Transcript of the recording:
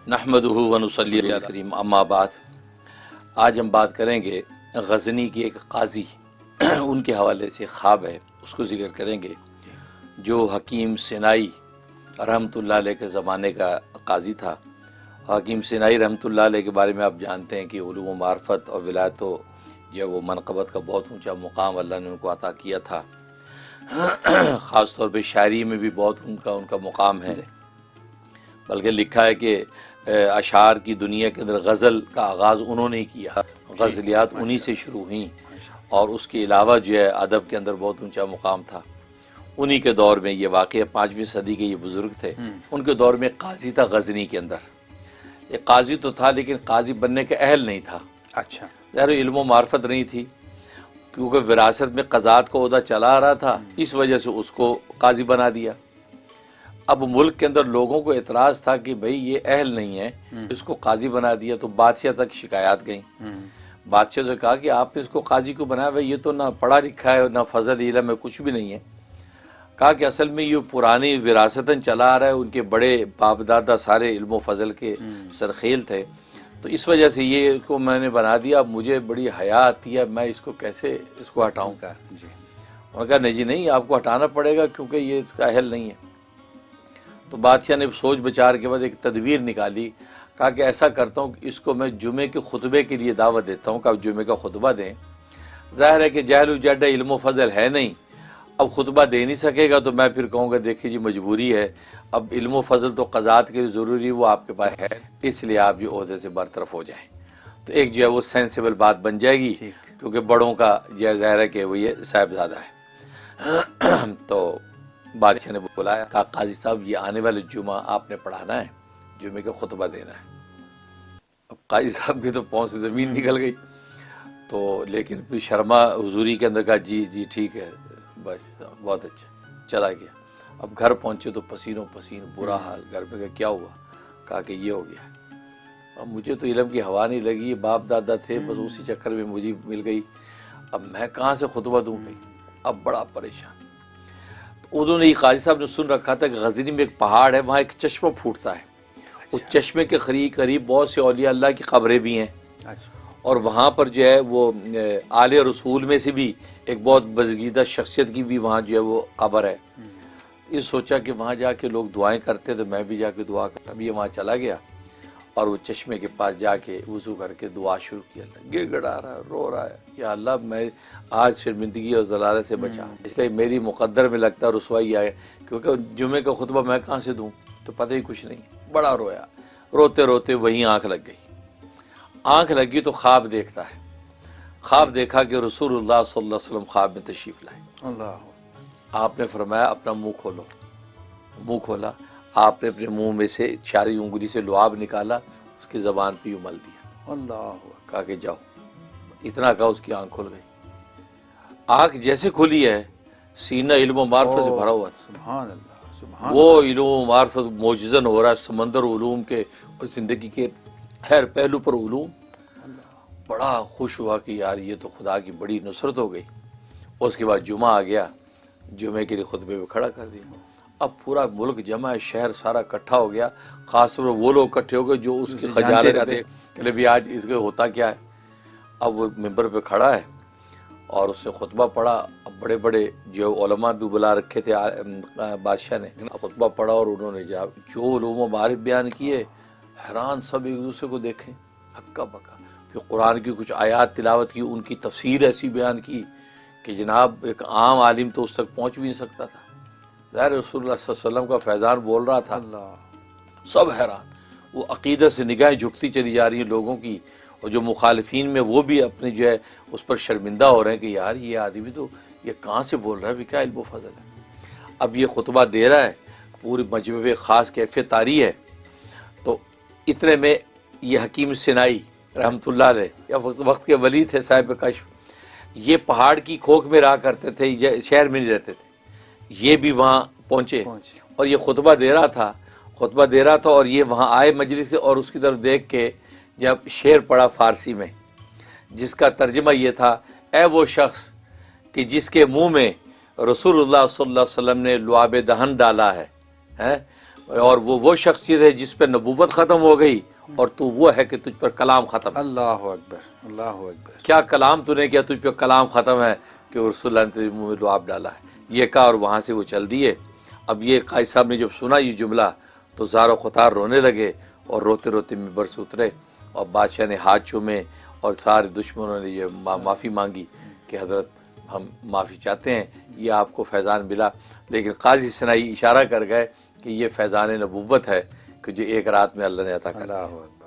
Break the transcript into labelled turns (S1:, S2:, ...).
S1: نحمدہ ونصلی علی کریم اما بعد۔ آج ہم بات کریں گے غزنی کی ایک قاضی ان کے حوالے سے خواب ہے، اس کو ذکر کریں گے، جو حکیم سینائی رحمۃ اللہ علیہ کے زمانے کا قاضی تھا۔ حکیم سینائی رحمۃ اللہ علیہ کے بارے میں آپ جانتے ہیں کہ علوم و معرفت اور ولایت و جو وہ منقبت کا بہت اونچا مقام اللہ نے ان کو عطا کیا تھا، خاص طور پہ شاعری میں بھی بہت ان کا مقام ہے، بلکہ لکھا ہے کہ اشعار کی دنیا کے اندر غزل کا آغاز انہوں نے ہی کیا، غزلیات انہی سے شروع ہوئیں، اور اس کے علاوہ جو ہے ادب کے اندر بہت اونچا مقام تھا۔ انہی کے دور میں یہ واقعہ 5ویں صدی کے یہ بزرگ تھے، ان کے دور میں قاضی تھا غزنی کے اندر۔ ایک قاضی تو تھا لیکن قاضی بننے کا اہل نہیں تھا،
S2: اچھا،
S1: ظاہر علم و معرفت نہیں تھی، کیونکہ وراثت میں قضات کا عہدہ چلا آ رہا تھا، اس وجہ سے اس کو قاضی بنا دیا۔ اب ملک کے اندر لوگوں کو اعتراض تھا کہ بھئی یہ اہل نہیں ہے، اس کو قاضی بنا دیا، تو بادشاہ تک شکایات گئیں۔ بادشاہ سے کہا کہ آپ اس کو قاضی کو بنایا ہوئے، یہ تو نہ پڑھا لکھا ہے نہ فضل علم ہے، کچھ بھی نہیں ہے۔ کہا کہ اصل میں یہ پرانی وراثتاً چلا آ رہا ہے، ان کے بڑے باپ دادا سارے علم و فضل کے سرخیل تھے، تو اس وجہ سے یہ اس کو میں نے بنا دیا، اب مجھے بڑی حیا آتی ہے، میں اس کو کیسے اس کو ہٹاؤں گا۔ انہوں نے کہا نہیں جی نہیں، آپ کو ہٹانا پڑے گا کیونکہ یہ اس کا اہل نہیں ہے۔ تو بادشاہ نے سوچ بچار کے بعد ایک تدبیر نکالی، کہا کہ ایسا کرتا ہوں کہ اس کو میں جمعے کے خطبے کے لیے دعوت دیتا ہوں کہ آپ جمعے کا خطبہ دیں۔ ظاہر ہے کہ جہل و جڈ علم و فضل ہے نہیں، اب خطبہ دے نہیں سکے گا تو میں پھر کہوں گا دیکھیے جی مجبوری ہے، اب علم و فضل تو قضات کے لیے ضروری، وہ آپ کے پاس ہے، اس لیے آپ جو عہدے سے برطرف ہو جائیں، تو ایک جو ہے وہ سینسیبل بات بن جائے گی، کیونکہ بڑوں کا ظاہر ہے کہ وہ یہ صاحبزادہ ہے۔ تو بادشاہ نے بلایا، کہا قاضی صاحب یہ آنے والے جمعہ آپ نے پڑھانا ہے، جمعے کا خطبہ دینا ہے۔ اب قاضی صاحب کی تو پاؤں سے زمین نکل گئی، تو لیکن پھر شرما حضوری کے اندر کہا جی جی ٹھیک ہے، بس بہت اچھا، چلا گیا۔ اب گھر پہنچے تو پسینوں پسین، برا حال، گھر پہ کہا کیا ہوا؟ کہا کہ یہ ہو گیا۔ اب مجھے تو علم کی ہوا نہیں لگی، باپ دادا تھے، بس اسی چکر میں مجھے مل گئی، اب میں کہاں سے خطبہ دوں گی؟ اب بڑا پریشان۔ انہوں نے قاضی صاحب نے سن رکھا تھا کہ غزنی میں ایک پہاڑ ہے، وہاں ایک چشمہ پھوٹتا ہے، اس چشمے کے قریب بہت سے اولیاء اللہ کی قبریں بھی ہیں، اور وہاں پر جو ہے وہ آل رسول میں سے بھی ایک بہت برگزیدہ شخصیت کی بھی وہاں جو ہے وہ قبر ہے۔ یہ سوچا کہ وہاں جا کے لوگ دعائیں کرتے تو میں بھی جا کے دعا کرتا۔ اب یہ وہاں چلا گیا اور وہ چشمے کے پاس جا کے وضو کر کے دعا شروع کیا، گڑ گڑا رہا ہے، رو رہا ہے، یا اللہ میں آج شرمندگی اور ضلالت سے بچا، اس لیے میری مقدر میں لگتا رسوائی آئے، کیونکہ جمعے کا خطبہ میں کہاں سے دوں، تو پتہ ہی کچھ نہیں۔ بڑا رویا، روتے روتے وہیں آنکھ لگ گئی۔ آنکھ لگی تو خواب دیکھتا ہے، خواب دیکھا کہ رسول اللہ صلی اللہ علیہ وسلم خواب میں تشریف لائے۔
S2: اللہ،
S1: آپ نے فرمایا اپنا منہ کھولو۔ منہ کھولا، آپ نے اپنے منہ میں سے اشاری انگلی سے لعاب نکالا، اس کی زبان پہ یوں مل دیا،
S2: اللہ،
S1: کہا کہ جاؤ۔ اتنا کہا اس کی آنکھ کھل گئی۔ آنکھ جیسے کھلی ہے، سینہ علم و معرفت سے بھرا ہوا ہے،
S2: سبحان اللہ، سبحان
S1: وہ علم و معرفت معجزن ہو رہا ہے، سمندر علوم کے اور زندگی کے ہر پہلو پر علوم۔ بڑا خوش ہوا کہ یار یہ تو خدا کی بڑی نصرت ہو گئی۔ اس کے بعد جمعہ آ گیا، جمعے کے لیے خطبے پہ کھڑا کر دیا۔ اب پورا ملک جمع ہے، شہر سارا اکٹھا ہو گیا، خاص طور پر وہ لوگ اکٹھے ہو گئے جو اس کی خجالت کرتے کہ بھی آج اس کے ہوتا کیا ہے۔ اب وہ ممبر پہ کھڑا ہے اور اس نے خطبہ پڑھا۔ اب بڑے بڑے جو علماء بھی بلا رکھے تھے بادشاہ نے، خطبہ پڑھا اور انہوں نے جو علوم و معارف بیان کیے، حیران سب ایک دوسرے کو دیکھیں، ہکا بکا۔ پھر قرآن کی کچھ آیات تلاوت کی، ان کی تفسیر ایسی بیان کی کہ جناب ایک عام عالم تو اس تک پہنچ بھی نہیں سکتا تھا۔ ظاہر رسول اللہ صلی اللہ علیہ وسلم کا فیضان بول رہا تھا، سب حیران، وہ عقیدت سے نگاہیں جھکتی چلی جا رہی ہیں لوگوں کی، اور جو مخالفین میں وہ بھی اپنے جو ہے اس پر شرمندہ ہو رہے ہیں کہ یار یہ آدمی تو یہ کہاں سے بول رہا ہے، بھی کیا علم و فضل ہے۔ اب یہ خطبہ دے رہا ہے، پورے مجمع پہ خاص کیفیت طاری ہے۔ تو اتنے میں یہ حکیم سینائی رحمۃ اللہ علیہ، یا وقت کے ولی تھے صاحب کشف، یہ پہاڑ کی کھوک میں رہا کرتے تھے، شہر میں نہیں رہتے تھے، یہ بھی وہاں پہنچے اور یہ خطبہ دے رہا تھا اور یہ وہاں آئے مجلس سے، اور اس کی طرف دیکھ کے جب شعر پڑھا فارسی میں، جس کا ترجمہ یہ تھا، اے وہ شخص کہ جس کے منہ میں رسول اللہ صلی اللہ علیہ وسلم نے لعاب دہن ڈالا ہے، اور وہ شخصیت ہے جس پہ نبوت ختم ہو گئی، اور تو وہ ہے کہ تجھ پر کلام ختم ہے۔
S2: اللہ اکبر، اللہ اکبر۔
S1: کیا کلام تو نے کیا، تجھ پہ کلام ختم ہے کہ رسول اللہ نے تیرے منہ میں لعاب ڈالا ہے، یہ کہا اور وہاں سے وہ چل دیے۔ اب یہ قائد صاحب نے جب سنا یہ جملہ تو زار و قطار رونے لگے، اور روتے روتے منبر سے اترے، اور بادشاہ نے ہاتھ چومے، اور سارے دشمنوں نے یہ معافی مانگی کہ حضرت ہم معافی چاہتے ہیں، یہ آپ کو فیضان ملا۔ لیکن قاضی سنائی اشارہ کر گئے کہ یہ فیضان نبوت ہے کہ جو ایک رات میں اللہ نے عطا کر دیا۔
S2: اللہ اکبر۔